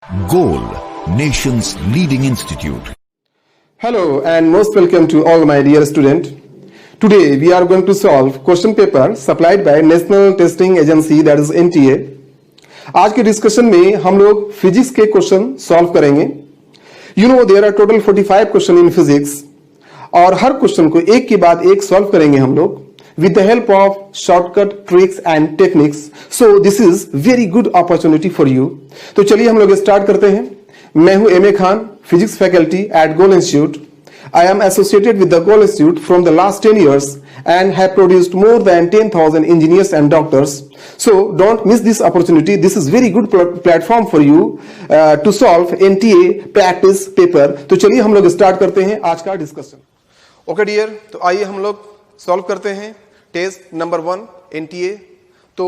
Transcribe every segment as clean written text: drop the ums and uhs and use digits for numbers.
Goal, nation's leading institute. Hello and most welcome to all my dear students. Today we are going to solve question paper supplied by National Testing Agency, that is NTA. आज के discussion में हम लोग physics के question solve करेंगे. You know there are total 45 question in physics और हर question को एक के बाद एक सॉल्व करेंगे हम लोग with the help of shortcut tricks and techniques. So this is very good opportunity for you. तो चलिए हम लोग स्टार्ट करते हैं. मैं हूं M A Khan, physics faculty at Goal institute. I am associated with the Goal Institute from the last 10 years and have produced more than 10,000 engineers and doctors. So don't miss this opportunity. This is very good platform for you to solve NTA practice paper. तो चलिए हम लोग start करते हैं आज का discussion. Okay dear, तो आइए हम लोग सॉल्व करते हैं टेस्ट नंबर 1 NTA. तो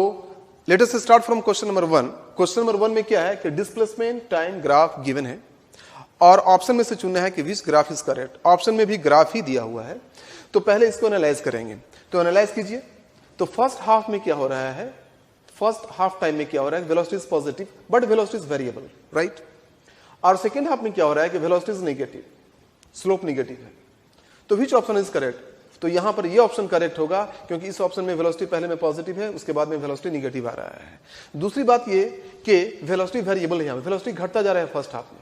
let us start from question number 1. Question number 1 में क्या है कि डिस्प्लेसमेंट टाइम ग्राफ गिवन है और ऑप्शन में से चुनना है कि which graph is correct. Option में भी ग्राफ ही दिया हुआ है. तो पहले इसको एनालाइज करेंगे. तो एनालाइज कीजिए. तो फर्स्ट हाफ में क्या हो रहा है, फर्स्ट हाफ टाइम में क्या हो रहा है, velocity is positive but velocity is variable, right. और सेकेंड हाफ में क्या हो रहा है कि velocity is negative, slope negative है. तो विच ऑप्शन इज करेक्ट. तो यहां पर ये ऑप्शन करेक्ट होगा क्योंकि इस ऑप्शन में वेलोसिटी पहले में पॉजिटिव है, उसके बाद में वेलोसिटी नेगेटिव आ रहा है. दूसरी बात ये कि वेलोसिटी वेरिएबल है, यहां वेलोसिटी घटता जा रहा है फर्स्ट हाफ में,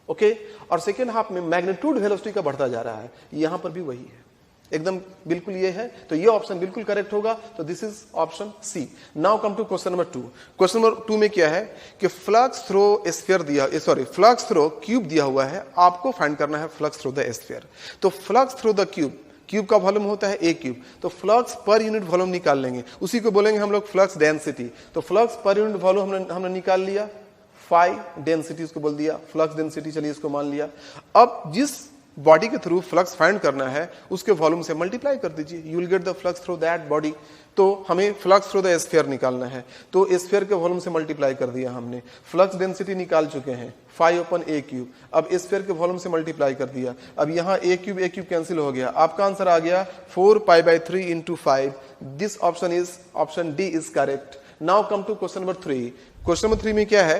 ओके. और सेकेंड हाफ में मैग्नीट्यूड वेलोसिटी का बढ़ता जा रहा है. यहां पर भी वही है, एकदम बिल्कुल ये है. तो ये ऑप्शन बिल्कुल करेक्ट होगा. तो this is option C. Now come to question number 2. Question number 2 में क्या है कि फ्लक्स थ्रो स्फीयर दिया, फ्लक्स थ्रो क्यूब दिया हुआ है. आपको फाइंड करना है फ्लक्स थ्रो द स्फीयर. तो flux through the cube, cube का वॉल्यूम होता है ए क्यूब. तो फ्लक्स पर यूनिट वॉल्यूम निकाल लेंगे, उसी को बोलेंगे हम लोग फ्लक्स डेंसिटी. तो फ्लक्स पर यूनिट वॉल्यूम हमने निकाल लिया. फाई डेंसिटी उसको बोल दिया, फ्लक्स डेंसिटी, चलिए इसको मान लिया. अब जिस बॉडी के थ्रू फ्लक्स फाइंड करना है उसके वॉल्यूम से मल्टीप्लाई कर दीजिए, you will get the flux through that body. तो हमें फ्लक्स थ्रू द स्फीयर निकालना है. तो स्फीयर के वॉल्यूम से मल्टीप्लाई कर दिया हमने. फ्लक्स डेंसिटी निकाल चुके हैं, 5/a क्यूब. अब स्फीयर के वॉल्यूम से मल्टीप्लाई कर दिया. अब यहाँ a क्यूब कैंसिल हो गया. आपका आंसर आ गया 4π/3 × 5. This option is option D is correct. Now come to question number 3. Question number 3 में क्या है,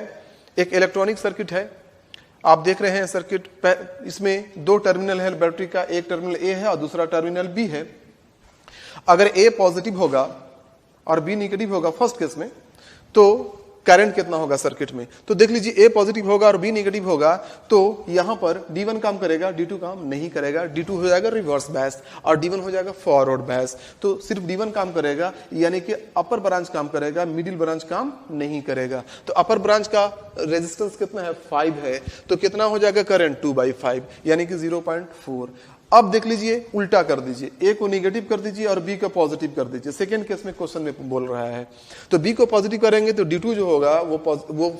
एक इलेक्ट्रॉनिक सर्किट है. आप देख रहे हैं सर्किट, इसमें 2 टर्मिनल है बैटरी का, एक टर्मिनल ए है और दूसरा टर्मिनल बी है. अगर ए पॉजिटिव होगा और बी नेगेटिव होगा फर्स्ट केस में, तो करंट कितना होगा सर्किट में. तो देख लीजिए, ए पॉजिटिव होगा और बी नेगेटिव होगा तो यहां पर D1 काम करेगा, D2 काम नहीं करेगा. D2 हो जाएगा रिवर्स बायस और D1 हो जाएगा फॉरवर्ड बायस. तो सिर्फ D1 काम करेगा, यानी कि अपर ब्रांच काम करेगा, मिडिल ब्रांच काम नहीं करेगा. तो अपर ब्रांच का रेजिस्टेंस कितना है, 5 है. तो कितना हो जाएगा करंट, 2/5 यानी कि 0.4. अब देख लीजिए, उल्टा कर दीजिए, ए को नेगेटिव कर दीजिए और बी को पॉजिटिव कर दीजिए. सेकेंड केस में क्वेश्चन में बोल रहा है. तो बी को पॉजिटिव करेंगे तो D2 जो होगा वो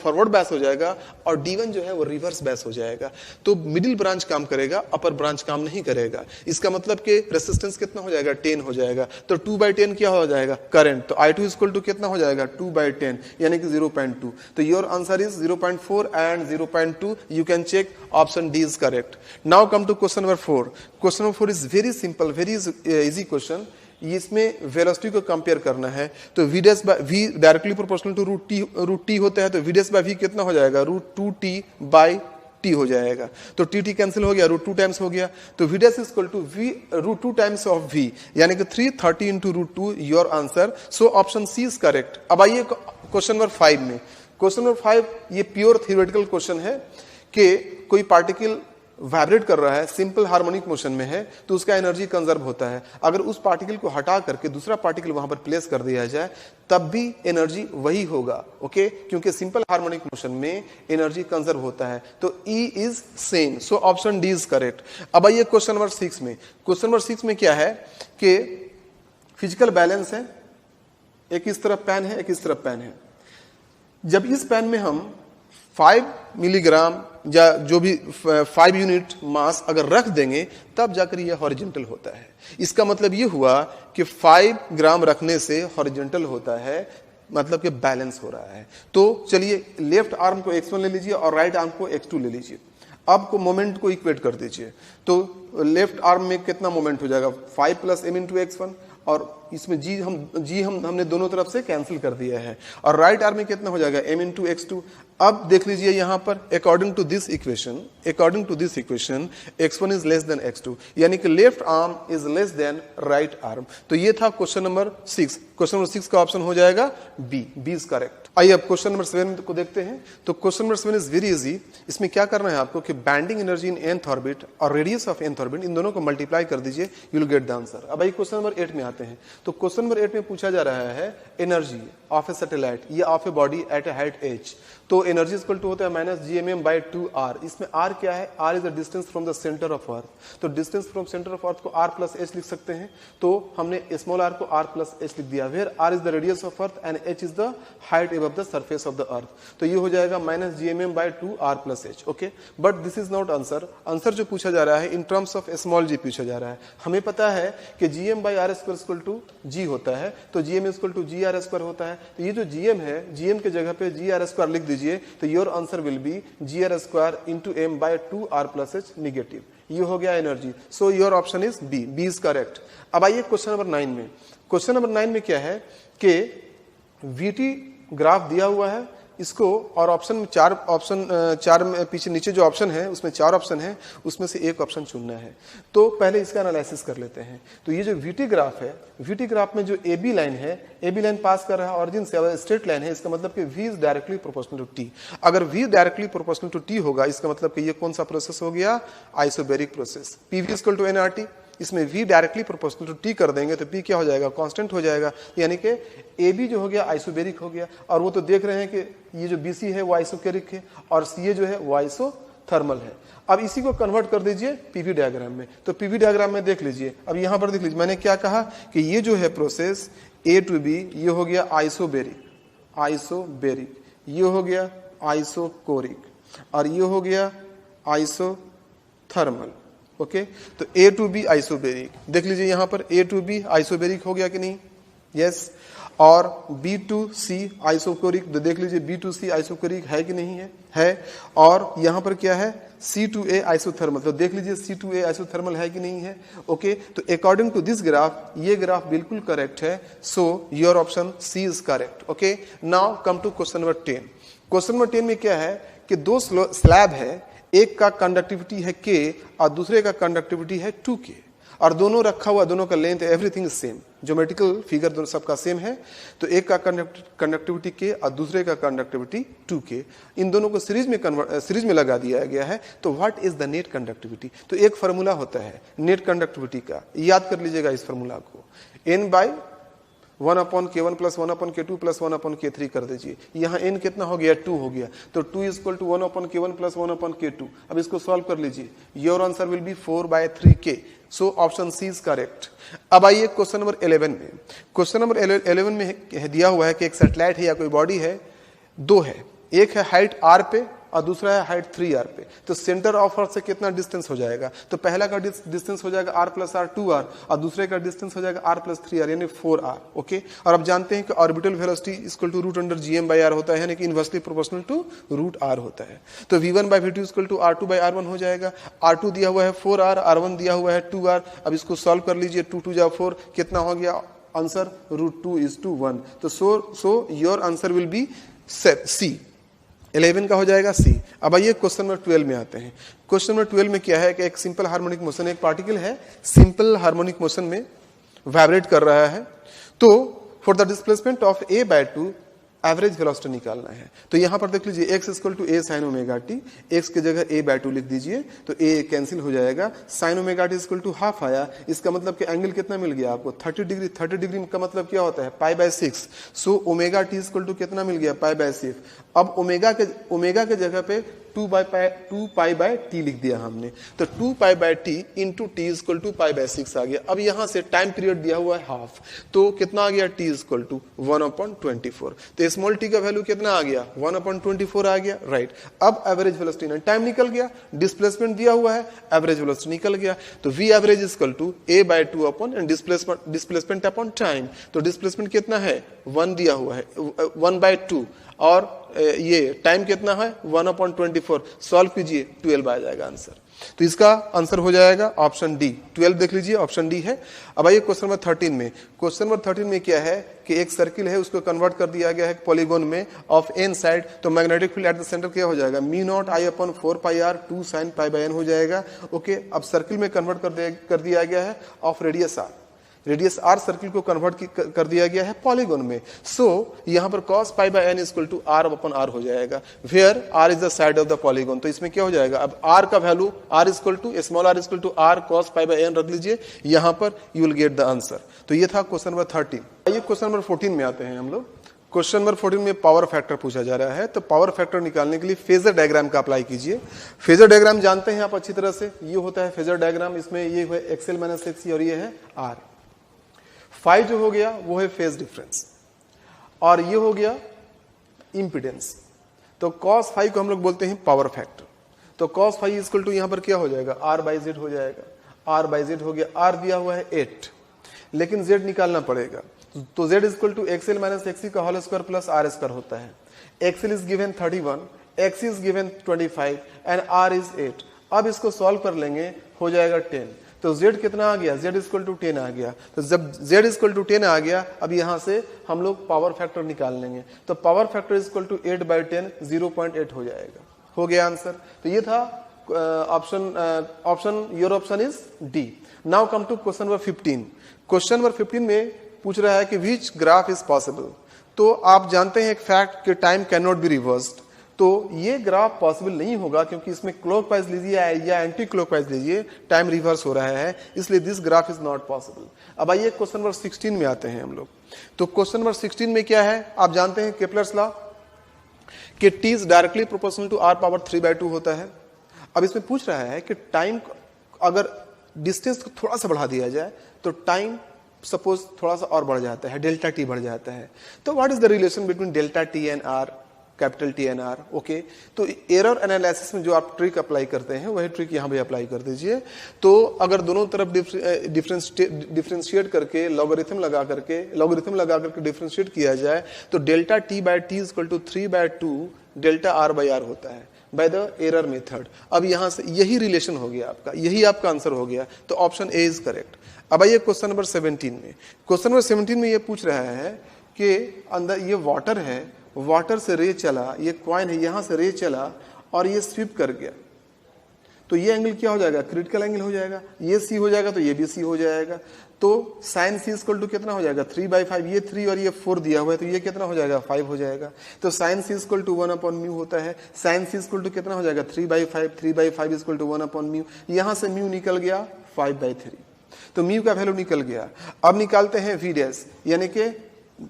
फॉरवर्ड बैस हो जाएगा और D1 जो है वो रिवर्स बैस हो जाएगा. तो मिडिल ब्रांच काम करेगा, अपर ब्रांच काम नहीं करेगा. इसका मतलब कि रेसिस्टेंस कितना हो जाएगा, 10 हो जाएगा. तो 2/10 क्या हो जाएगा, करंट. तो I2 इक्वल टू कितना हो जाएगा, 2/10 यानी कि 0.2. तो your answer is 0.4 and 0.2. You can check option D is correct. Now come to question number 4. Question number 4 is very simple, very easy question. इसमें वेलोसिटी को कंपेयर करना है. तो v directly proportional to √t होता है. तो v/v कितना हो जाएगा, √2t/t हो जाएगा. तो t कैंसिल हो गया, √2 टाइम्स हो गया. तो v' equal to v √2 times of v यानी कि 330 × √2. Your answer. So option C is correct. अब आइए क्वेश्चन नंबर 5 में. क्वेश्चन नंबर 5 ये प्योर थियोरेटिकल क्वेश्चन है कि कोई पार्टिकल वाइब्रेट कर रहा है, सिंपल हार्मोनिक मोशन में है, तो उसका एनर्जी कंजर्व होता है. अगर उस पार्टिकल को हटा करके दूसरा पार्टिकल वहां पर प्लेस कर दिया जाए तब भी एनर्जी वही होगा, ओके. क्योंकि सिंपल हार्मोनिक मोशन में एनर्जी कंजर्व होता है. तो E is same. So option D is correct. अब आइए क्वेश्चन नंबर 6 में. क्वेश्चन नंबर 6 में क्या है कि फिजिकल बैलेंस है, एक इस तरफ पेन है, एक इस तरफ पेन है. जब इस पेन में हम 5 मिलीग्राम या जो भी 5 यूनिट मास अगर रख देंगे तब जाकर यह हॉरिजॉन्टल होता है. इसका मतलब यह हुआ कि 5 ग्राम रखने से हॉरिजॉन्टल होता है, मतलब कि बैलेंस हो रहा है. तो चलिए लेफ्ट आर्म को x1 ले लीजिए और राइट आर्म को x2 ले लीजिए. अब को मोमेंट को इक्वेट कर दीजिए. तो लेफ्ट आर्म में कितना मोमेंट हो जाएगा, 5 + m × x1 और इसमें हमने दोनों तरफ से कैंसिल कर दिया है. और राइट आर्म में कितना हो जाएगा, m × x2. अब देख लीजिए यहां पर according to this equation x1 is less than x2, यानी कि left arm is less than right arm. तो ये था क्वेश्चन नंबर 6। क्वेश्चन नंबर 6 का ऑप्शन हो जाएगा बी इज करेक्ट। आइए अब क्वेश्चन नंबर 7 को देखते हैं। तो question number 7 is very easy. इसमें क्या करना है आपको कि binding energy in nth orbit और रेडियस ऑफ nth ऑर्बिट, इन दोनों को मल्टीप्लाई कर दीजिए, you will get the answer. अब आइए क्वेश्चन नंबर 8 में आते हैं। तो क्वेश्चन नंबर 8 में पूछा जा रहा है एनर्जी ऑफ ए सैटेलाइट या of a body at a height h। तो एनर्जी इक्वल टू होता है माइनस gmm/2r। इसमें r क्या है? r is the distance from the centre of earth. तो distance from centre of earth को r plus h लिख सकते हैं। तो हमने स्मॉल r को r प्लस h लिख दिया। Where r is the radius of earth and h is the height above the surface of the earth. तो ये हो जाएगा minus gmm/2r plus h। Okay, but this is not answer. Answer जो पूछा जा रहा है in terms of small g पूछा जा रहा है। हमें पता है कि gm/r² इक्वल टू g होता है, तो gm इक्वल टू gr² होता है। तो ये जो gm है, gm के जगह पे gr² लिख दीजिए, तो your answer will be gr² into m/2r plus h negative. ये हो गया energy. So your option is B is correct. अब आइए क्वेश्चन नंबर 9 में। क्वेश्चन नंबर 9 में क्या है कि VT ग्राफ दिया हुआ है इसको, और ऑप्शन में चार में पीछे नीचे जो ऑप्शन है उसमें 4 ऑप्शन है, उसमें से एक ऑप्शन चुनना है। तो पहले इसका एनालिसिस कर लेते हैं। तो ये जो VT ग्राफ है, VT ग्राफ में जो AB लाइन है, AB लाइन पास कर रहा है ऑरिजिन से, अगर स्ट्रेट लाइन है इसका मतलब कि V is directly proportional to T। अगर V directly proportional to T होगा इसका मतलब कि ये कौन सा प्रोसेस हो गया? Isobaric process. PV equal to nRT। इसमें V directly proportional to T कर देंगे तो P क्या हो जाएगा? कांस्टेंट हो जाएगा। यानी कि AB जो हो गया आइसोबैरिक हो गया, और वो तो देख रहे हैं कि ये जो BC है वो आइसोकेरिक है और CA जो है वो आइसोथर्मल है। अब इसी को कन्वर्ट कर दीजिए PV डायग्राम में। तो PV डायग्राम में देख लीजिए, अब यहां पर देख लीजिए मैंने क्या कहा कि ये जो है प्रोसेस A to B, ये हो गया आइसोबैरिक, ये हो गया आइसोकोरिक और ये हो गया आइसोथर्मल। ओके, तो A to B आइसोबैरिक। देख लीजिए यहां पर A to B आइसोबैरिक हो गया कि नहीं? यस। और B to C आइसोकोरिक, तो देख लीजिए B to C आइसोकोरिक है कि नहीं है। और यहां पर क्या है? C to A आइसोथर्मल, तो देख लीजिए C to A आइसोथर्मल है कि नहीं है। ओके, तो अकॉर्डिंग टू दिस ग्राफ ये ग्राफ बिल्कुल करेक्ट है। So your option C is correct. Okay, now come to question number 10। Question number 10 में क्या है कि 2 स्लैब है, एक का कंडक्टिविटी है K और दूसरे का कंडक्टिविटी है 2K, और दोनों रखा हुआ, दोनों का length everything same, geometrical figure दोनों सबका सेम है। तो एक का कंडक्टिविटी K और दूसरे का कंडक्टिविटी 2K, इन दोनों को सीरीज में लगा दिया गया है। तो what is the net conductivity? तो एक फार्मूला होता है नेट कंडक्टिविटी का, याद कर लीजिएगा इस फार्मूला को। n/1/k1 plus 1/k2 plus 1/k3 कर दीजिए। यहाँ n कितना हो गया? 2 हो गया। तो 2 is equal to 1/k1 plus 1/k2। अब इसको सॉल्व कर लीजिए। Your answer will be 4/3k। So option C is correct. अब आइए क्वेश्चन नंबर 11 में। क्वेश्चन नंबर 11 में दिया हुआ है कि एक सैटेलाइट है या कोई बॉडी है, 2 है, एक है हाइट r पे और दूसरा है हाइट 3r पे। तो सेंटर ऑफ अर्थ से कितना डिस्टेंस हो जाएगा? तो पहला का डिस्टेंस हो जाएगा r प्लस r 2r और दूसरे का डिस्टेंस हो जाएगा r प्लस 3r यानी 4r। ओके, और आप जानते हैं कि orbital velocity equal to √g/r होता है, यानी कि इनवर्सली प्रोपोर्शनल टू √r होता है। तो v1/v2 इक्वल टू r2/r1 हो जाएगा। r2 दिया हुआ है 4r, r1 दिया हुआ है 2r। अब इसको सॉल्व कर लीजिए। 2 2 जा 4, कितना हो गया आंसर? √2 is to 1। तो so your answer will be C। 11 का हो जाएगा C। अब आइए क्वेश्चन नंबर 12 में आते हैं। क्वेश्चन नंबर 12 में क्या है कि एक सिंपल हार्मोनिक मोशन, एक पार्टिकल है सिंपल हार्मोनिक मोशन में वाइब्रेट कर रहा है। तो for the displacement of a/2 average velocity निकालना है। तो यहां पर देख लीजिए x equal to a sin omega t, x की जगह a/2 लिख दीजिए तो a कैंसिल हो जाएगा। sin omega t equal to half आया, इसका मतलब कि एंगल कितना मिल गया आपको? 30 डिग्री। 30 डिग्री का मतलब क्या होता है? π/6। So omega t equal to कितना मिल गया? π/6। अब ओमेगा के जगह पे 2π/t लिख दिया हमने, तो 2π/t into T equal to π/6 आ गया। अब यहां से टाइम पीरियड दिया हुआ है हाफ, तो कितना आ गया? t equal to 1/24। तो स्मॉल t का वैल्यू कितना आ गया? 1/24 आ गया, राइट। अब एवरेज वेलोसिटी ना, टाइम निकल गया, डिस्प्लेसमेंट दिया हुआ है, एवरेज वेलोसिटी निकल गया। तो v average equal to a/2 upon displacement upon time. तो डिस्प्लेसमेंट कितना है? 1 दिया हुआ है, 1/2, और ये टाइम कितना है? 1/24। सॉल्व कीजिए, 12 आ जाएगा आंसर। तो इसका आंसर हो जाएगा ऑप्शन डी। 12 देख लीजिए, ऑप्शन डी है। अब आइए क्वेश्चन नंबर 13 में। क्वेश्चन नंबर 13 में क्या है कि एक सर्किल है, उसको कन्वर्ट कर दिया गया है पॉलीगोन में ऑफ एन साइड। तो magnetic field at the centre क्या हो जाएगा, mu naught I upon 4 pi R 2 sine pi by N हो जाएगा। ओके, अब सर्किल में कन्वर्ट कर दिया गया है of radius R. Radius R circle को कन्वर्ट कर दिया गया है पॉलीगोन में। सो यहां पर cos pi by N equal to R upon R हो जाएगा, where R is the side of the polygon. तो इसमें क्या हो जाएगा, अब आर का value R equal to small R equal to R cos pi by N रख लीजिए, यहां पर you will get the answer. तो ये था क्वेश्चन नंबर 13। आइए क्वेश्चन नंबर 14 में आते हैं हम लोग। क्वेश्चन नंबर 14 में पावर फैक्टर पूछा जा रहा है। तो पावर फैक्टर निकालने के लिए फेजर डायग्राम का अप्लाई कीजिए। फेजर डायग्राम जानते हैं आप अच्छी तरह से, ये होता है फेजर डायग्राम। इसमें ये है एक्सएल माइनस एक्सी और ये है आर। फाई जो हो गया वो है फेज डिफरेंस और ये हो गया इंपीडेंस। तो cos फाई को हम लोग बोलते हैं पावर फैक्टर। तो cos फाई इक्वल टू यहां पर क्या हो जाएगा, r बाई जेड हो जाएगा। r बाई जेड हो गया, r दिया हुआ है 8, लेकिन z निकालना पड़ेगा। तो z equal to XL minus एक्सी का whole square plus R square होता है। XL is given 31, x is given 25 and r is 8। अब इसको सॉल्व कर लेंगे, हो जाएगा 10। तो z कितना आ गया, z इक्वल टू 10 आ गया। तो जब z इक्वल टू 10 आ गया, अब यहां से हम लोग पावर फैक्टर निकाल लेंगे। तो power factor equal to 8 by 10 0.8 हो जाएगा। हो गया आंसर। तो ये था option, your option is D. Now come to question number 15। Question number 15 में पूछ रहा है कि विच ग्राफ इज पॉसिबल। तो आप जानते हैं एक फैक्ट कि time can not be reversed. तो ये ग्राफ पॉसिबल नहीं होगा क्योंकि इसमें क्लॉकवाइज लीजिए या एंटी क्लॉकवाइज लीजिए, टाइम रिवर्स हो रहा है, इसलिए this graph is not possible. अब आइए क्वेश्चन नंबर 16 में आते हैं हम लोग। तो क्वेश्चन नंबर 16 में क्या है, आप जानते हैं केपलर्स लॉ कि t is directly proportional to r power 3/2 होता है। अब इसमें पूछ रहा है कि टाइम, अगर डिस्टेंस को थोड़ा सा बढ़ा दिया जाए तो टाइम सपोज थोड़ा सा और बढ़ जाता है, डेल्टा टी बढ़ जाता है। तो what is the relation between delta T and R, capital T and R. Okay, तो एरर एनालिसिस में जो आप ट्रिक अप्लाई करते हैं वही ट्रिक यहां भी अप्लाई कर दीजिए। तो अगर दोनों तरफ डिफरेंशिएट करके लॉगरिथम लगा करके डिफरेंशिएट किया जाए तो delta T by T equal to 3/2 delta R by R होता है बाय द एरर मेथड। अब यहां से यही रिलेशन हो गया आपका, यही आपका आंसर हो गया। तो ऑप्शन ए इज करेक्ट। अब आइए क्वेश्चन नंबर 17 में। क्वेश्चन नंबर 17 में ये पूछ रहा है कि अंदर ये वाटर है, वाटर से रे चला, ये कॉइन है, यहां से रे चला और ये स्वीप कर गया। तो ये एंगल क्या हो जाएगा, क्रिटिकल एंगल हो जाएगा। ये सी हो जाएगा तो ये भी सी हो जाएगा। तो साइन सी इक्वल टू कितना हो जाएगा, 3/5। ये 3 और ये 4 दिया हुआ है, तो ये कितना हो जाएगा, 5 हो जाएगा। तो साइन सी इक्वल टू 1/μ होता है। साइन सी इक्वल टू कितना हो जाएगा, 3/5। 3/5 इक्वल टू 1/μ। यहां से म्यू निकल गया 5/3। तो म्यू का वैल्यू निकल गया। अब निकालते हैं वी डैश, यानी कि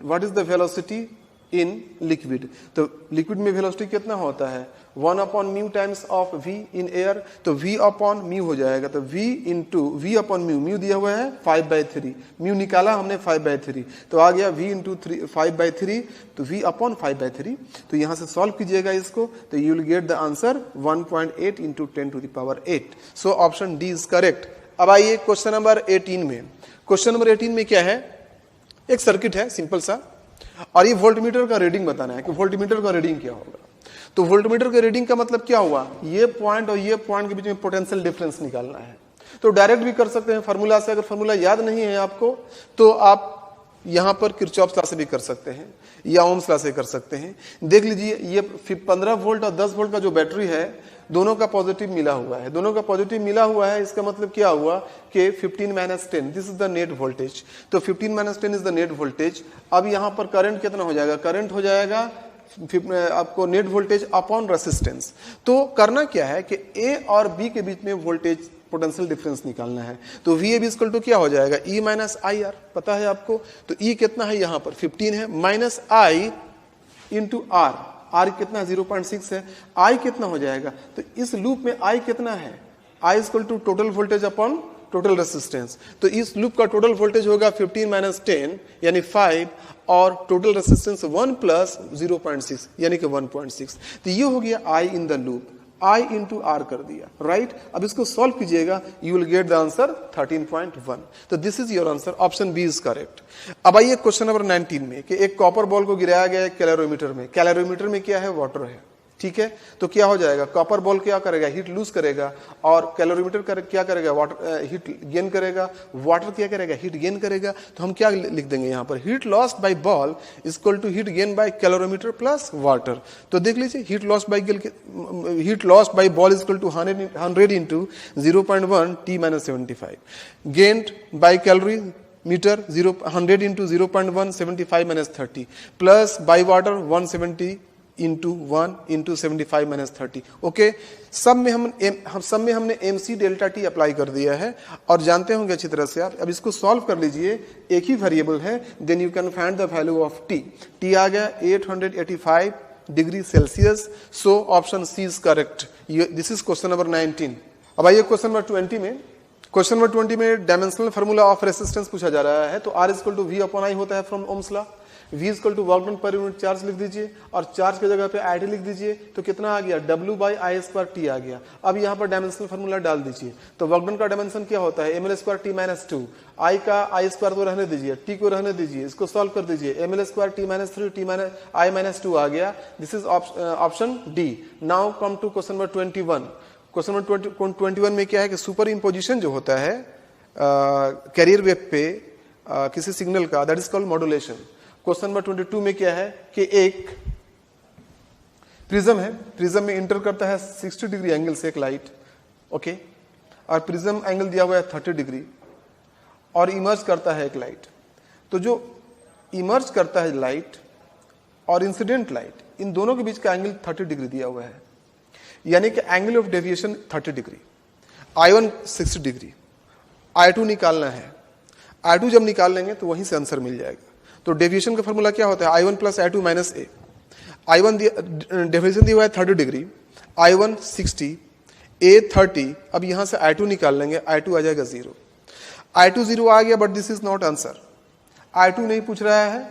what is the velocity in liquid. तो लिक्विड में वेलोसिटी कितना होता है, 1/μ times of v in air. तो v/μ हो जाएगा। तो v इंटू v/μ, म्यू दिया हुआ है 5/3, म्यू निकाला हमने 5/3, तो आ गया v इंटू 5/3, तो v/5/3। तो यहां से सॉल्व कीजिएगा इसको, तो you will get the answer 1.8 into 10⁸। So option D is correct. अब आइए क्वेश्चन नंबर 18 में। क्वेश्चन नंबर 18 में क्या है, एक सर्किट है सिंपल सा, और ये वोल्टमीटर का रीडिंग बताना है कि वोल्टमीटर का रीडिंग क्या होगा। तो वोल्टमीटर का रीडिंग का मतलब क्या हुआ, ये पॉइंट और ये पॉइंट के बीच में पोटेंशियल डिफरेंस निकालना है। तो डायरेक्ट भी कर सकते हैं फार्मूला से। अगर फार्मूला याद नहीं है आपको तो आप यहां पर किरचॉफ लॉ से भी कर सकते हैं या ओम्स लॉ से कर सकते हैं। देख लीजिए, ये 15 वोल्ट और 10 वोल्ट का जो बैटरी है, दोनों का पॉजिटिव मिला हुआ है। दोनों का पॉजिटिव मिला हुआ है, इसका मतलब क्या हुआ कि 15 - 10 this is the net voltage. तो 15 - 10 इज द नेट वोल्टेज। अब यहां पर करंट कितना हो जाएगा, करंट हो जाएगा आपको नेट वोल्टेज अपॉन रेसिस्टेंस। तो करना क्या है कि ए और बी के बीच में वोल्टेज पोटेंशियल डिफरेंस निकालना है। तो वी ए इक्वल टू क्या हो जाएगा, ई माइनस आई आर, पता है आपको। तो ई कितना है, यहां पर 15 है, minus I into R, R कितना 0.6 है, आई कितना हो जाएगा। तो इस लूप में आई कितना है, I equal to total voltage upon total resistance. तो इस लूप का टोटल वोल्टेज होगा 15 - 10 यानी 5, और टोटल रेसिस्टेंस 1 प्लस 0.6 यानी कि 1.6। तो ये हो गया I in the loop, I into R कर दिया, राइट। अब इसको सॉल्व कीजिएगा, you will get the answer 13.1। तो this is your answer, option B is correct. अब आइए क्वेश्चन नंबर 19 में कि एक कॉपर बॉल को गिराया गया है कैलोरीमीटर में। कैलोरीमीटर में क्या है, वाटर है। ठीक है, तो क्या हो जाएगा, कॉपर बॉल क्या करेगा, हीट लूज करेगा, और कैलोरीमीटर क्या करेगा, वाटर हीट गेन करेगा, वाटर क्या करेगा, हीट गेन करेगा। तो हम क्या लिख देंगे यहाँ पर, heat lost by ball equal to heat gain by calorimeter plus water. तो देख लीजिए, heat lost by ball equal to 100 into 0.1 T - 75, gained by calorimeter 100 into 0.1 75 - 30 plus by water 170 into 1 into 75 - 30। ओके, सब में हमने MC डेल्टा T अप्लाई कर दिया है और जानते होंगे अच्छी तरह से आप। अब इसको सॉल्व कर लीजिए, एक ही वेरिएबल है, then you can find the value of T। T आ गया 885 degree Celsius. So option C is correct. This is question number 19। अब आइए क्वेश्चन नंबर 20 में। क्वेश्चन नंबर 20 में डायमेंशनल फार्मूला ऑफ रेसिस्टेंस पूछा जा रहा है। तो R = V/I होता है from Ohm's law. V = work done per unit charge लिख दीजिए और चार्ज की जगह पे ID लिख दीजिए। तो कितना आ गया, W/I² आ गया। अब यहाँ पर डायमेंशनल फार्मूला डाल दीजिए। तो वर्क डन का डायमेंशन क्या होता है, ml² T - 2। I का I² तो रहने दीजिए, T को रहने दीजिए, इसको सॉल्व कर दीजिए। ml² T - 3 I - 2 आ गया। This is option D. Now come to question number 21। Question number 21 में क्या है कि सुपर इम्पोजिशन जो होता है कैरियर वेव पे किसी सिग्नल का, that is called modulation. Question number 22 में क्या है कि एक प्रिज्म है, प्रिज्म में इंटर करता है 60 डिग्री एंगल से एक लाइट, ओके, और प्रिज्म एंगल दिया हुआ है 30 डिग्री और इमर्ज करता है एक लाइट। तो जो इमर्ज करता है लाइट और इंसिडेंट लाइट, इन दोनों के बीच का एंगल 30 डिग्री दिया हुआ है, यानी कि angle of deviation 30 degree. I1 60 degree, I2 निकालना है। I2 जब निकाल लेंगे तो वहीं से आंसर मिल जाएगा। तो डेविएशन का फॉर्मूला क्या होता है, I1 + I2 - A। I1 deviation दिया हुआ है 30 डिग्री, I1 60, A 30। अब यहां से I2 निकाल लेंगे, I2 आ जाएगा 0। I2 0 आ गया, but this is not answer. I2 नहीं पूछ रहा है,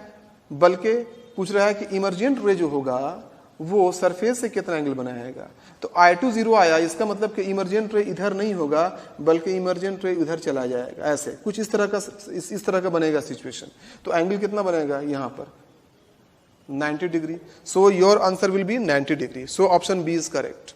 बल्कि पूछ रहा है कि इमर्जेंट रे जो होगा वो सरफेस से कितना एंगल बनाएगा। तो I2 0 आया, इसका मतलब कि इमर्जेंट रे इधर नहीं होगा, बल्कि इमर्जेंट रे उधर चला जाएगा। ऐसे कुछ इस तरह का बनेगा सिचुएशन। तो एंगल कितना बनेगा यहाँ पर, 90 degree. So your answer will be 90 degree. So option B is correct.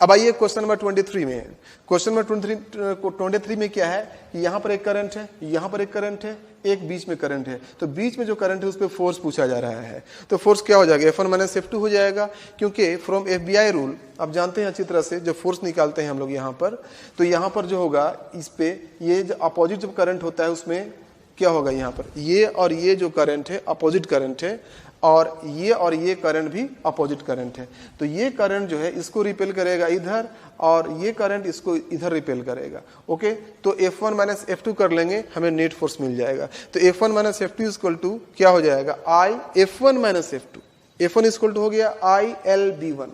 अब आइए क्वेश्चन नंबर 23 में। क्वेश्चन नंबर 23 में क्या है कि यहाँ पर एक करंट है, यहाँ पर एक करंट है, एक बीच में करंट है। तो बीच में जो करंट है उस पर फोर्स पूछा जा रहा है। तो फोर्स क्या हो जाएगा, F1 - F2 हो जाएगा, क्योंकि फ्रॉम FBI रूल आप जानते हैं अच्छी तरह से, जब फोर्स निकालते हैं हम लोग यहाँ पर, तो यहाँ पर जो होगा इस पे ये जो अपोजिट जब करंट होता है उसमें क्या होगा, यहाँ पर ये जो करंट है अपोजिट करंट है, और ये करंट भी अपोजिट करंट है। तो ये करंट जो है इसको रिपेल करेगा इधर, और ये करंट इसको इधर रिपेल करेगा। ओके, तो F1 - F2 कर लेंगे, हमें नेट फोर्स मिल जाएगा। तो F1 - F2 इक्वल टू क्या हो जाएगा, F1 - F2। F1 equal to हो गया ILB1,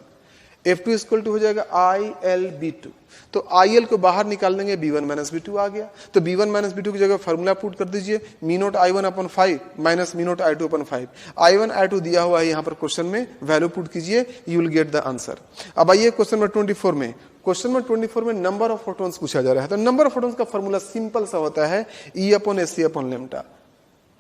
F2 इक्वल टू हो जाएगा ILB2। तो IL को बाहर निकाल देंगे, B1 - B2 आ गया। तो B1 - B2 की जगह फार्मूला पुट कर दीजिए, μ0 I1/5 minus μ0 I2/5। I1 I2 दिया हुआ है यहाँ पर क्वेश्चन में, वैल्यू पुट कीजिए, you will get the answer. अब आइए क्वेश्चन नंबर 24 में। क्वेश्चन नंबर 24 में नंबर ऑफ फोटॉन्स पूछा जा रहा है। तो नंबर ऑफ फोटॉन्स का फार्मूला सिंपल सा होता है, E/AC/λ।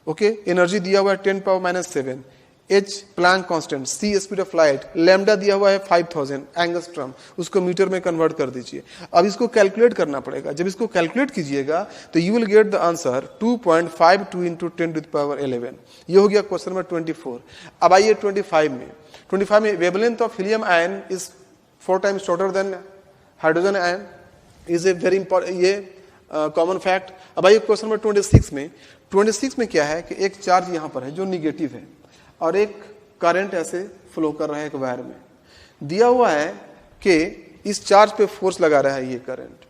ओके, एनर्जी दिया हुआ है 10⁻⁷, H Planck constant, C speed of light, lambda दिया हुआ है 5000 एंगस्ट्रॉम, उसको मीटर में कन्वर्ट कर दीजिए। अब इसको कैलकुलेट करना पड़ेगा। जब इसको कैलकुलेट कीजिएगा तो you will get the answer 2.52 × 10⁻11। ये हो गया क्वेश्चन नंबर 24। अब आइए 25 में। 25 में wavelength of helium ion is 4 times shorter than hydrogen ion, is a very important, ये कॉमन फैक्ट। अब आइए क्वेश्चन नंबर 26 में। 26 में क्या है कि एक चार्ज यहाँ पर है जो निगेटिव है, और एक करंट ऐसे फ्लो कर रहा है एक वायर में। दिया हुआ है कि इस चार्ज पे फोर्स लगा रहा है ये करंट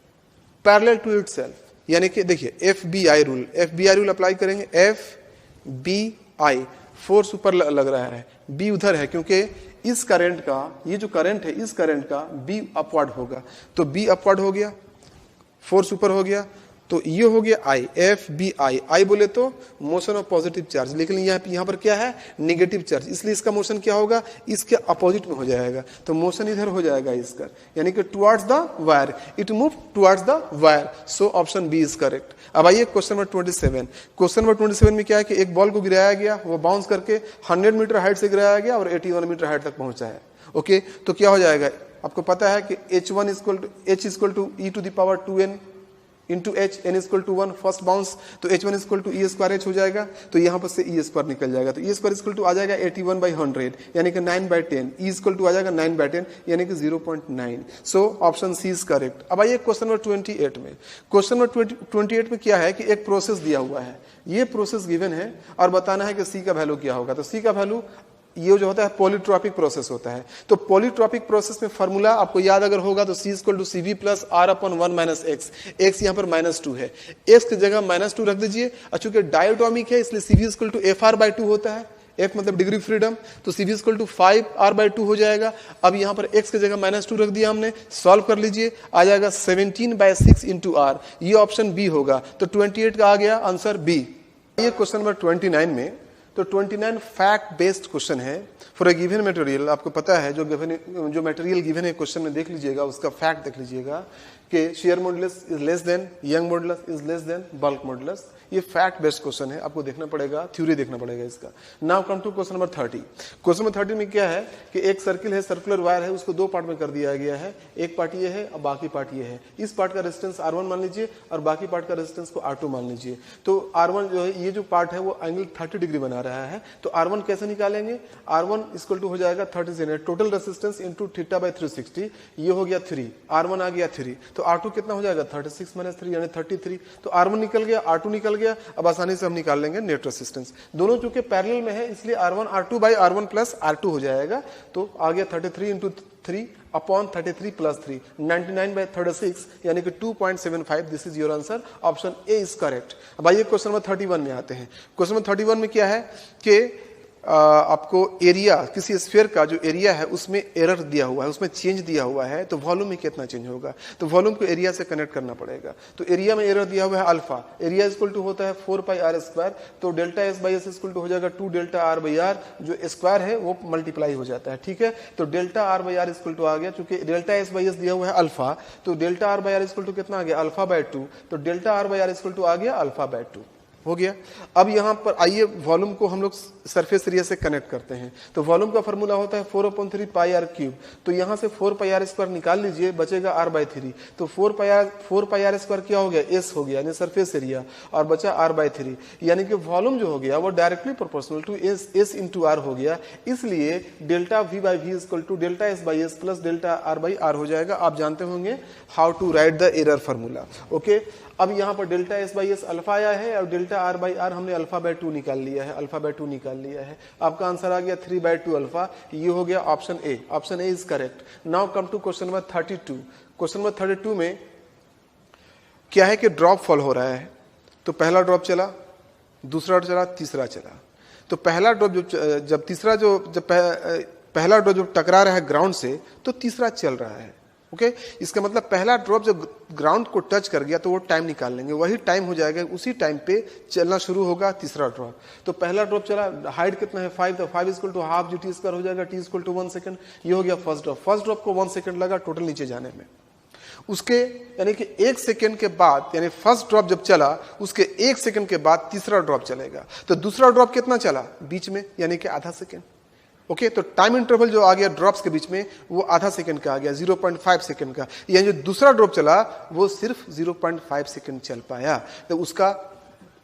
पैरेलल टू इटसेल्फ, यानी कि देखिए FBI रूल अप्लाई करेंगे। FBI फोर्स ऊपर लग रहा है, B उधर है, क्योंकि इस करंट का, ये जो करंट है इस करंट का B अपवर्ड होगा। तो B अपवर्ड हो गया, फोर्स ऊपर हो गया, तो ये हो गया FBI। I बोले तो मोशन ऑफ पॉजिटिव चार्ज, लेकिन यहाँ पर क्या है, नेगेटिव चार्ज, इसलिए इसका मोशन क्या होगा, इसके अपोजिट में हो जाएगा। तो मोशन इधर हो जाएगा इसका, यानी कि towards the wire, it move towards the wire. So option B is correct. अब आइए क्वेश्चन नंबर 27। क्वेश्चन नंबर 27 में क्या है कि एक बॉल को गिराया गया, वो बाउंस करके 100 मीटर हाइट से गिराया गया और 81 मीटर हाइट तक पहुंचा है। ओके, तो क्या हो जाएगा, आपको पता है कि h1 equal to e to the power 2n into h, n equal to 1 first bounce, तो h1 equal to e square h हो जाएगा, तो यहाँ पर से e स्क्वायर निकल जाएगा, तो e स्क्वायर इक्वल टू आ जाएगा 81/100 यानी कि 9/10, e इक्वल टू आ जाएगा 9/10 यानी कि 0.9। So option C is correct. अब आइए क्वेश्चन नंबर 28 में। क्वेश्चन नंबर 28 में क्या है कि एक प्रोसेस दिया हुआ है, ये प्रोसेस गिवन है और बताना है कि सी का वैल्यू क्या होगा। तो सी का वैल्यू ये जो होता है पॉलीट्रॉपिक प्रोसेस होता है। तो पॉलीट्रॉपिक प्रोसेस में फॉर्मूला आपको याद अगर होगा तो C equal to CV plus R/1 - x, x यहाँ पर -2 है, x की जगह -2 रख दीजिए। चूंकि डायोटॉमिक है इसलिए CV इक्वल टू FR/2 होता है, F मतलब डिग्री फ्रीडम, तो CV इक्वल टू 5R/2 हो जाएगा। अब यहाँ पर x की जगह -2 रख दिया हमने, सॉल्व कर लीजिए, आ जाएगा 17/6 इंटू R, ये ऑप्शन बी होगा। तो 28 का आ गया आंसर बी। ये क्वेश्चन नंबर 29 में, तो 29 फैक्ट बेस्ड क्वेश्चन है फॉर ए गिवन मटेरियल। आपको पता है जो मटेरियल गिवन है क्वेश्चन में, देख लीजिएगा उसका फैक्ट देख लीजिएगा कि shear modulus is less than, Young modulus is less than bulk modulus. ये फैक्ट बेस्ड क्वेश्चन है, आपको देखना पड़ेगा, थ्योरी देखना पड़ेगा इसका। Now come to question number 30। Question number 30 में क्या है कि एक सर्किल है, सर्कुलर वायर है, उसको दो पार्ट में कर दिया गया है, एक पार्ट ये है और बाकी पार्ट ये है। इस पार्ट का रेजिस्टेंस R1 मान लीजिए और बाकी पार्ट का रेजिस्टेंस को R2 मान लीजिए। तो R1 जो है, ये जो पार्ट है वो एंगल 30 डिग्री बना रहा है, तो R1 कैसे निकालेंगे, R1 इक्वल टू हो जाएगा 30 टोटल रेजिस्टेंस इंटू θ/360, ये हो गया 3, R1 आ गया 3, तो R2 कितना हो जाएगा 36 - 3 यानी 33। तो R1 निकल गया, R2 निकल गया। अब आसानी से हम निकाल लेंगे नेट रेजिस्टेंस, दोनों चूंकि पैरेलल में है इसलिए R1 R2/R1 प्लस R2 हो जाएगा। तो आ गया 33 इंटू 3 अपॉन 33 प्लस 3, 99/36 यानी कि 2.75। This is your answer, option A is correct. अब आइए क्वेश्चन नंबर 31 में आते हैं। क्वेश्चन नंबर 31 में क्या है कि आपको एरिया, किसी स्फीयर का जो एरिया है उसमें एरर दिया हुआ है, उसमें चेंज दिया हुआ है, तो वॉल्यूम में कितना चेंज होगा, तो वॉल्यूम को एरिया से कनेक्ट करना पड़ेगा। तो एरिया में एरर दिया हुआ है अल्फा, एरिया इक्वल टू होता है 4πr², तो डेल्टा S/S इक्वल टू हो जाएगा 2 ΔR/R, जो स्क्वायर है वो मल्टीप्लाई हो जाता है, ठीक है। तो डेल्टा R/R इक्वल टू आ गया, चूंकि डेल्टा S/S दिया हुआ है अल्फा, तो डेल्टा R/R इक्वल टू कितना आ गया α/2, तो डेल्टा R/R इक्वल टू आ गया α/2 हो गया। अब यहां पर आइए वॉल्यूम को हम लोग सरफेस एरिया से कनेक्ट करते हैं। तो वॉल्यूम का फॉर्मूला होता है 4/3πr³, तो यहां से 4πr² निकाल लीजिए, बचेगा R/3, तो 4πr² क्या हो गया, S हो गया यानी सरफेस एरिया, और बचा R/3, यानी कि वॉल्यूम जो हो गया वो directly proportional to S into R हो गया। इसलिए delta V/V equal to delta S/S plus delta R/R हो जाएगा। आप जानते होंगे how to write the error formula, okay. अब यहाँ पर डेल्टा S/S अल्फा आया है और डेल्टा R/R हमने α/2 निकाल लिया है, α/2 निकाल लिया है। आपका आंसर आ गया 3/2 अल्फा, ये हो गया option A. Option A is correct. Now come to question number 32। Question number 32 में क्या है कि ड्रॉप फॉल हो रहा है। तो पहला ड्रॉप चला, दूसरा चला, तीसरा चला। तो पहला ड्रॉप जब पहला ड्रॉप जब टकरा रहा है ग्राउंड से, तो तीसरा चल रहा है, ओके। इसका मतलब पहला ड्रॉप जब ग्राउंड को टच कर गया तो वो टाइम निकाल लेंगे, वही टाइम हो जाएगा, उसी टाइम पे चलना शुरू होगा तीसरा ड्रॉप। तो पहला ड्रॉप चला, हाइट कितना है 5, तो 5 इक्वल टू हाफ GT² हो जाएगा, T इक्वल टू 1 सेकंड, ये हो गया फर्स्ट ड्रॉप। फर्स्ट ड्रॉप को 1 सेकंड लगा टोटल नीचे जाने में। उसके यानी कि 1 सेकंड के बाद, यानी फर्स्ट ड्रॉप जब चला उसके 1 सेकंड के बाद तीसरा ड्रॉप चलेगा। तो दूसरा ड्रॉप कितना चला बीच में, यानी कि आधा सेकंड, ओके। तो टाइम इंटरवल जो आ गया ड्रॉप्स के बीच में वो आधा सेकंड का आ गया, 0.5 सेकंड का। यानी जो दूसरा ड्रॉप चला वो सिर्फ 0.5 सेकंड चल पाया। तो उसका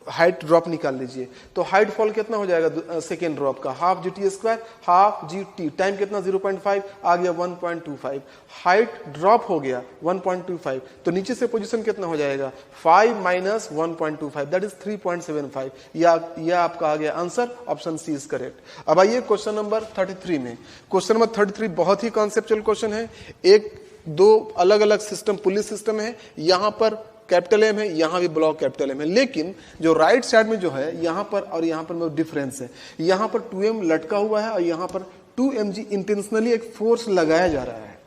हाइट ड्रॉप निकाल लीजिए। तो हाइट फॉल कितना हो जाएगा सेकेंड ड्रॉप का, half GT², half GT, time कितना 0.5 आ गया 1.25, हाइट ड्रॉप हो गया 1.25। तो नीचे से पोजीशन कितना हो जाएगा 5 - 1.25, दैट इज 3.75। यह आपका आ गया answer, option C is correct. अब आइए क्वेश्चन नंबर 33 में। क्वेश्चन नंबर 33 बहुत ही कॉन्सेप्चुअल क्वेश्चन है। एक दो अलग अलग सिस्टम, पुलिस सिस्टम है, यहां पर कैपिटल एम है, यहां भी ब्लॉक कैपिटल एम है, लेकिन जो राइट साइड में जो है यहां पर और यहां पर में डिफरेंस है। यहां पर 2m लटका हुआ है और यहां पर 2mg इंटेंशनली एक फोर्स लगाया जा रहा है।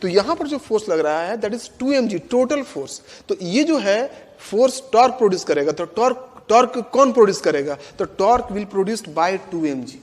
तो यहां पर जो फोर्स लग रहा है that is 2mg total force. तो ये जो है फोर्स टॉर्क प्रोड्यूस करेगा। तो टॉर्क कौन प्रोड्यूस करेगा, तो torque will produced by 2mg,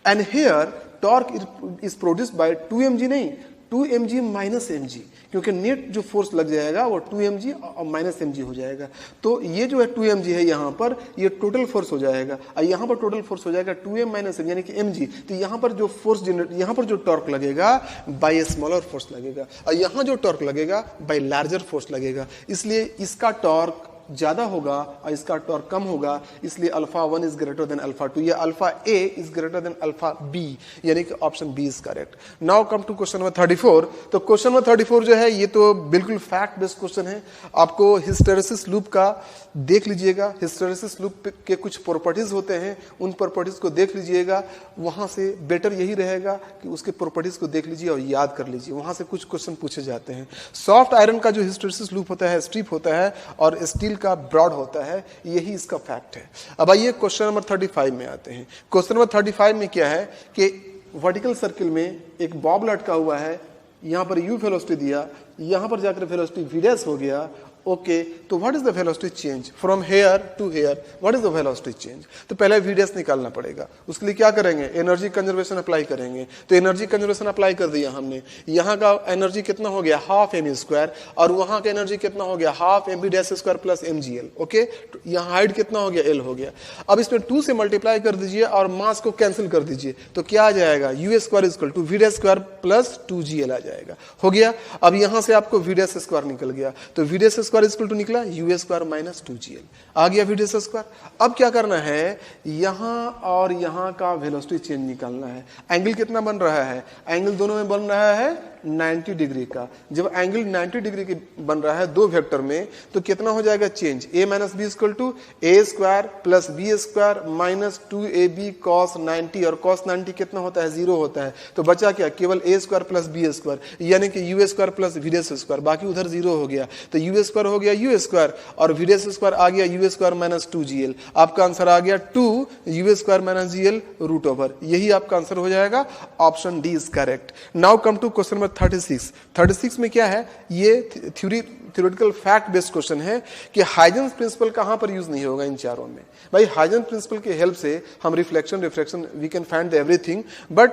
and here torque is produced by 2mg नहीं, 2mg माइनस mg, क्योंकि नेट जो फोर्स लग जाएगा वो 2mg और माइनस mg हो जाएगा। तो ये जो है 2mg है यहाँ पर, ये टोटल फोर्स हो जाएगा, और यहाँ पर टोटल फोर्स हो जाएगा 2m माइनस m यानी कि mg। तो यहाँ पर जो फोर्स जनरेट, यहाँ पर जो टॉर्क लगेगा बाय स्मॉलर फोर्स लगेगा, और यहाँ जो टॉर्क लगेगा बाय लार्जर फोर्स लगेगा। इसलिए इसका टॉर्क ज्यादा होगा और इसका टॉर्क कम होगा, इसलिए alpha 1 is greater than alpha 2, या alpha A is greater than alpha B, यानी कि option B is correct. Now come to question number 34। तो क्वेश्चन नंबर 34 जो है ये तो बिल्कुल फैक्ट बेस्ड क्वेश्चन है। आपको हिस्टेरेसिस लूप का देख लीजिएगा, हिस्टेरेसिस लूप के कुछ प्रॉपर्टीज होते हैं, उन प्रॉपर्टीज को देख लीजिएगा। वहां से बेटर यही रहेगा कि उसके प्रॉपर्टीज को देख लीजिए और याद कर लीजिए, वहां से कुछ क्वेश्चन पूछे जाते हैं। सॉफ्ट आयरन का जो हिस्टेरेसिस लूप होता है स्ट्रिप होता है, और स्टील का ब्रॉड होता है, यही इसका फैक्ट है। अब आइए क्वेश्चन नंबर 35 में आते हैं। क्वेश्चन नंबर 35 में क्या है कि वर्टिकल सर्किल में एक बॉब लटका हुआ है, यहां पर u वेलोसिटी दिया, यहां पर जाकर वेलोसिटी v डैश हो गया। ओके, तो what is the velocity change from here to here, what is the velocity change? तो पहले v डैश निकालना पड़ेगा। उसके लिए क्या करेंगे? एनर्जी कंजर्वेशन अप्लाई करेंगे। तो एनर्जी कंजर्वेशन अप्लाई कर दिया हमने, यहाँ का एनर्जी कितना हो गया? हाफ एम स्क्वायर, और वहां का एनर्जी कितना हो गया? Half M B dash square plus M G L. Okay, यहाँ हाइट कितना हो गया? एल हो गया। अब इसमें 2 से मल्टीप्लाई कर दीजिए और मास को कैंसिल कर दीजिए, तो क्या आ जाएगा? U square equal to V dash square plus 2gl आ जाएगा। हो गया। अब यहां से आपको वी डैश स्क्वायर निकल गया, तो V dash square equal to निकला यू स्क्वायर माइनस 2gl, आ गया वी डैश स्क्वायर। अब क्या करना है? यहां और यहां का वेलोसिटी चेंज निकालना है। एंगल कितना बन रहा है? एंगल दोनों में बन रहा है 90 डिग्री का। जब एंगल 90 डिग्री की बन रहा है दो वेक्टर में, तो कितना हो जाएगा change? a minus B equal to A square plus B square minus 2ab cos 90, और कॉस 90 कितना होता है? 0 होता है। तो बचा क्या? केवल a square plus B square, यानी कि U square plus V dash square, बाकी उधर 0 हो गया। तो यू स्क्वायर हो गया यू स्क्वायर, और वी डैश स्क्वायर आ गया यू स्क्वायर माइनस 2gl। आपका आंसर आ गया 2 U square minus gl root over, यही आपका आंसर हो जाएगा। Option D is correct. Now come to question number 36। 36 में क्या है? ये थ्योरेटिकल फैक्ट बेस्ड क्वेश्चन है कि हाइजेंस प्रिंसिपल कहां पर यूज नहीं होगा इन चारों में। भाई हाइजेंस प्रिंसिपल के हेल्प से हम reflection, refraction, we can find everything, but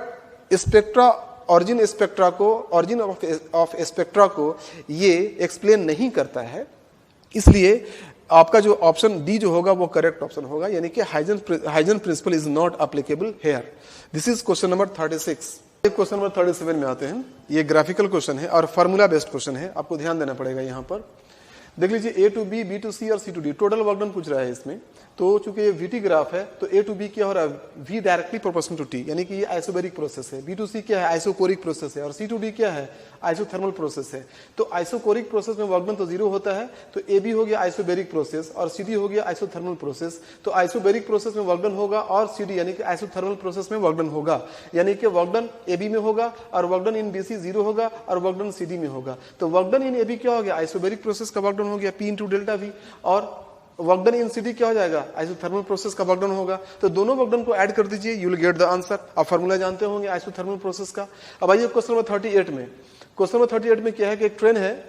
spectra, origin spectra को, ऑरिजिन ऑफ स्पेक्ट्रा को ये एक्सप्लेन नहीं करता है। इसलिए आपका जो ऑप्शन डी जो होगा वो करेक्ट ऑप्शन होगा, यानी कि Huygens principle is not applicable here. This is question number 36। Question number 37 में आते हैं। ये ग्राफिकल क्वेश्चन है और फार्मूला बेस्ड क्वेश्चन है, आपको ध्यान देना पड़ेगा। यहाँ पर देख लीजिए A to B, B to C और C to D, total work done पूछ रहा है इसमें। तो चूंकि ये वीटी ग्राफ है, तो ए टू बी क्या हो रहा है? V directly proportional to T, यानी कि ये आइसोबैरिक प्रोसेस है। बी टू सी क्या है? आइसोकोरिक प्रोसेस है। और सी टू डी क्या है? आइसोथर्मल प्रोसेस है। तो आइसोकोरिक प्रोसेस में वर्क डन तो 0 होता है, तो ए बी हो गया आइसोबैरिक प्रोसेस और सी डी हो गया आइसोथर्मल प्रोसेस। तो आइसोबैरिक प्रोसेस में वर्क डन होगा और सी डी यानी कि आइसोथर्मल प्रोसेस में वर्क डन होगा, यानी कि वर्क डन ए बी में होगा और work done in B C 0 होगा और वर्क डन सी डी में होगा। तो work done in A B क्या हो गया? आइसोबैरिक प्रोसेस का वर्क डन हो गया पी इंटू डेल्टा वी, और वर्क डन इन सीडी क्या हो जाएगा? आइसोथर्मल प्रोसेस का वर्क डन होगा। तो दोनों वर्क डन को ऐड कर दीजिए, you will get the answer. आप फार्मूला जानते होंगे आइसोथर्मल प्रोसेस का। अब आइए क्वेश्चन नंबर 38 में। क्वेश्चन नंबर 38 में क्या है कि एक ट्रेन है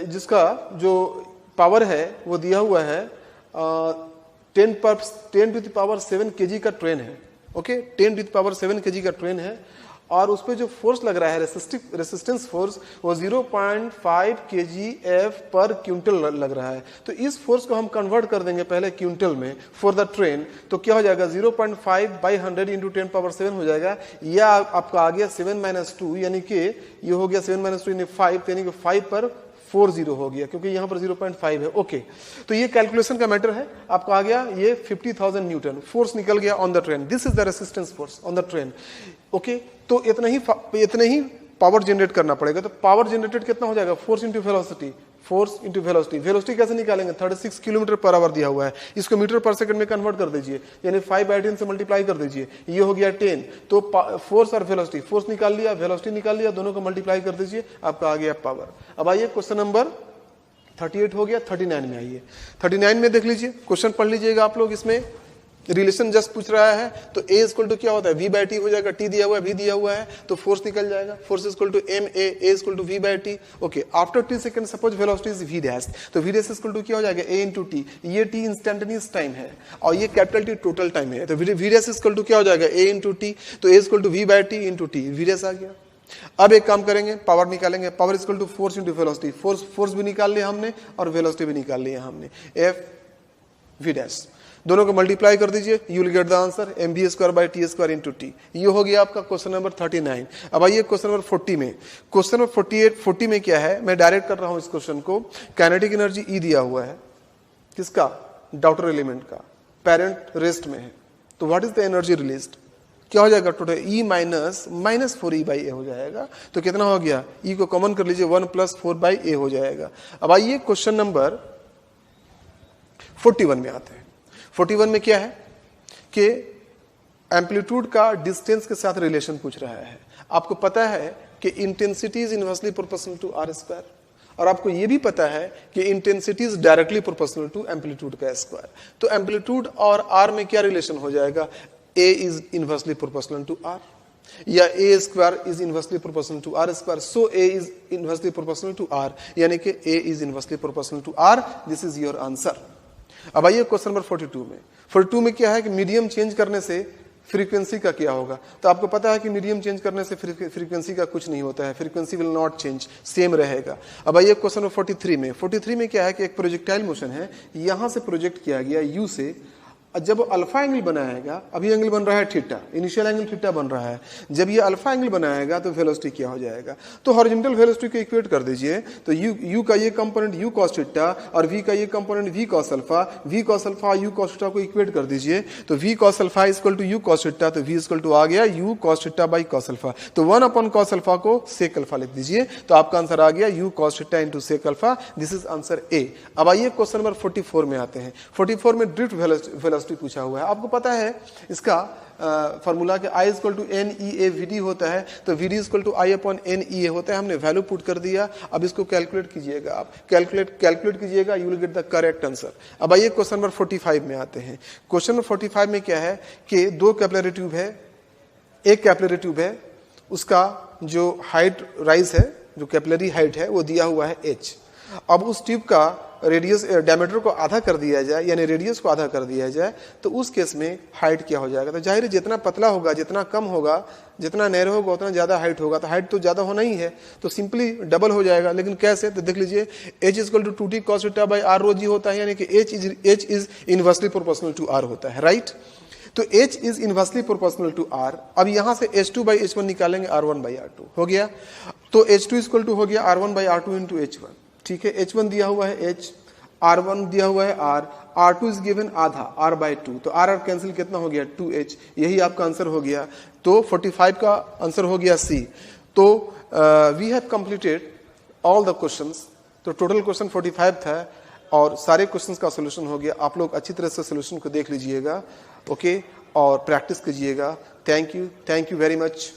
जिसका जो पावर है वो दिया हुआ है 10 टू द पावर 7 kg का ट्रेन है। Okay, 10 to the power 7 kg का ट्रेन है, और उस पर जो फोर्स लग रहा है रेसिस्टेंस फोर्स वो 0.5 kgf पर क्विंटल लग रहा है। तो इस फोर्स को हम कन्वर्ट कर देंगे पहले क्विंटल में फॉर द ट्रेन, तो क्या हो जाएगा? 0.5 बाई 100 इंटू 10 पावर 7 हो जाएगा। या आपका आ गया 7 - 2, यानी कि ये हो गया 7 - 2 यानी 5, यानी कि 5 पर 40 हो गया, क्योंकि यहां पर 0.5 है। ओके, तो ये कैलकुलेशन का मैटर है। आपका आ गया ये 50,000 न्यूटन फोर्स निकल गया on the train. This is the resistance force on the train. Okay, तो इतने ही पावर जनरेट करना पड़ेगा। तो पावर जनरेटेड कितना हो जाएगा? Force into velocity, force into velocity. Velocity कैसे निकालेंगे? 36 किलोमीटर पर आवर दिया हुआ है, इसको मीटर पर सेकंड में कन्वर्ट कर दीजिए, यानी 5/10 से मल्टीप्लाई कर दीजिए, ये हो गया 10। तो फोर्स और वेलोसिटी, फोर्स निकाल लिया, वेलोसिटी निकाल लिया, दोनों को मल्टीप्लाई कर दीजिए, आपका आ गया पावर। अब आइए क्वेश्चन नंबर 38 हो गया, 39 में आइए। 39 में देख लीजिए, क्वेश्चन पढ़ लीजिएगा आप लोग। इसमें रिलेशन जस्ट पूछ रहा है, तो A इक्वल टू क्या होता है? V बाई टी हो जाएगा। T दिया हुआ है, V दिया हुआ है, तो फोर्स निकल जाएगा। Force equal to MA, A equal to V by T. Okay, after t second suppose velocity is V dash, तो V डैश इक्वल टू क्या हो जाएगा? A into T. ये t इंस्टेंटेनियस टाइम है और ये कैपिटल T टोटल टाइम है, तो V डैश इक्वल टू क्या हो जाएगा? A into T. तो A equal to V by T into T, V dash आ गया। अब एक काम करेंगे, पावर निकालेंगे, power equal to force into velocity, force भी निकाल लिया हमने और वेलोसिटी भी निकाल लिया हमने, एफ वी डैश, दोनों को मल्टीप्लाई कर दीजिए, you will get the answer mv square by T square into T. ये हो गया आपका क्वेश्चन नंबर 39। अब आइए क्वेश्चन नंबर 40 में। क्वेश्चन नंबर 40 में क्या है, मैं डायरेक्ट कर रहा हूं इस क्वेश्चन को। काइनेटिक एनर्जी ई दिया हुआ है, किसका, डाउटर एलिमेंट का, पेरेंट रेस्ट में है, तो what is the energy released, क्या हो जाएगा total, E minus 4e by A हो जाएगा। तो कितना हो गया, ई को कॉमन कर लीजिए, 1 + 4 बाई ए हो जाएगा। अब आइए क्वेश्चन नंबर 41 में आते हैं। 41 में क्या है कि एम्पलीट्यूड का डिस्टेंस के साथ रिलेशन पूछ रहा है। आपको पता है कि intensity is inversely proportional to R square, और आपको यह भी पता है कि intensity is directly proportional to amplitude का स्क्वायर। तो एम्पलीट्यूड और आर में क्या रिलेशन हो जाएगा, A is inversely proportional to R, या A square is inversely proportional to R square, so A is inversely proportional to R, यानी कि A is inversely proportional to R. This is your answer. अब आइए question number 42 में। 42 में क्या है कि मीडियम चेंज करने से फ्रीक्वेंसी का क्या होगा। तो आपको पता है कि मीडियम चेंज करने से फ्रीक्वेंसी का कुछ नहीं होता है, frequency will not change, same रहेगा। अब आइए क्वेश्चन नंबर 43 में। 43 में क्या है कि एक प्रोजेक्टाइल मोशन है, यहां से प्रोजेक्ट किया गया यू से, जब अल्फा एंगल बनाएगा, अभी एंगल बन रहा है थीटा, इनिशियल एंगल थीटा बन रहा है, जब ये अल्फा एंगल बनाएगा तो वेलोसिटी क्या हो जाएगा। तो हॉरिजॉन्टल वेलोसिटी को इक्वेट कर दीजिए, तो यू का ये कंपोनेंट यू कॉस थीटा और वी का ये component v cos alpha, v cos alpha u cos theta को इक्वेट कर दीजिए, तो v cos alpha equal to u cos theta, तो वी इक्वल टू आ गया u cos theta by cos alpha, तो 1 कॉस अल्फा को सेक अल्फा लिख दीजिए, तो आपका आंसर आ गया u cos theta into sec alpha. This is answer A. अब आइए क्वेश्चन नंबर 44 में आते हैं। 44 में ड्रिफ्ट वेलोसिटी पूछा हुआ है। आपको पता है इसका फॉर्मूला कि I equal to N E A V D होता है, तो V D equal to I upon N E A होता है। हमने वैल्यू पुट कर दिया, अब इसको कैलकुलेट कीजिएगा, आप कैलकुलेट कीजिएगा, you will get the correct answer. अब आइए क्वेश्चन नंबर 45 में आते हैं। क्वेश्चन नंबर 45 में क्या है कि दो कैपिलरी ट्यूब है, एक कैपिलरी ट्यूब है, उसका जो हाइट राइज है, जो कैपिलरी हाइट है वो दिया हुआ है h। अब उस ट्यूब का रेडियस डायमीटर को आधा कर दिया जाए, यानी रेडियस को आधा कर दिया जाए, तो उस केस में हाइट क्या हो जाएगा। तो जाहिर है जितना पतला होगा, जितना कम होगा, जितना नैरो होगा, उतना ज्यादा हाइट होगा, तो हाइट तो ज्यादा होना ही है, तो सिंपली डबल हो जाएगा। लेकिन कैसे, तो देख लीजिए, h equal to 2t cos theta by r rho g होता है, यानी कि h is inversely proportional to r होता है, राइट। तो h is inversely proportional to r। अब यहां से h2 बाई h1 निकालेंगे, r1 बाई r2 हो गया, तो h2 इक्वल टू हो गया r1 by r2 into h1। ठीक है, h1 दिया हुआ है h, r1 दिया हुआ है r, r2 इज गिवन आधा r बाई 2, तो r कैंसिल कितना हो गया 2h, यही आपका आंसर हो गया। तो 45 का आंसर हो गया C। तो we have completed all the questions. तो टोटल क्वेश्चन 45 था और सारे क्वेश्चंस का सोल्यूशन हो गया। आप लोग अच्छी तरह से सोल्यूशन को देख लीजिएगा, ओके, और प्रैक्टिस कीजिएगा। Thank you very much.